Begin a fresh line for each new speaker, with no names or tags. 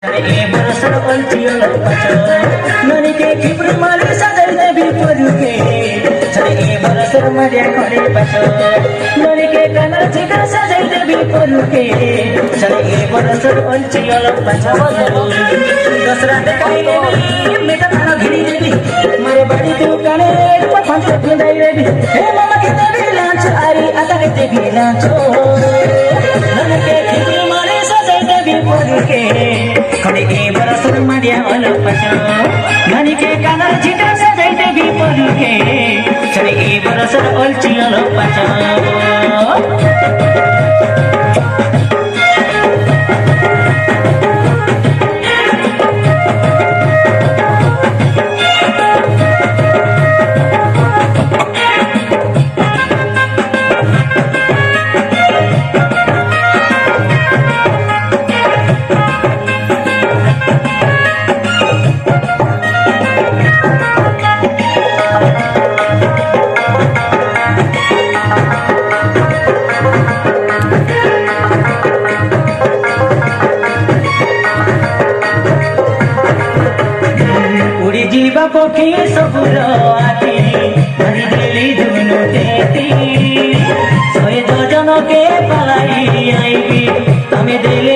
ए बरसर पलटियो लपचो ननी के किब्र माले सजल ने भी परुके छने ए बरसर मरिया खड़े पचो ननी के कनर चिकर सजल ने भी परुके छने ए बरसर पलटियो लपचो दसरा ते काइले भी मेटा थाना भिड़ी देबी मारे बड़ी दुकाने पफंत पिंदाई रेबी हे मामा के देबी लांच आरी आता के देबी लांचो ननी के किब्र माले सजल ने भी परुके खड़े ए बरसर मरिया लपचो ननी के कनर चिकर सजल ने भी परुके छने ए बरसर पलटियो लपचो जीवा पक्षी सबुर आती धरी दिली धुनु देती 100 जन के पलाई आईबी हमें दिली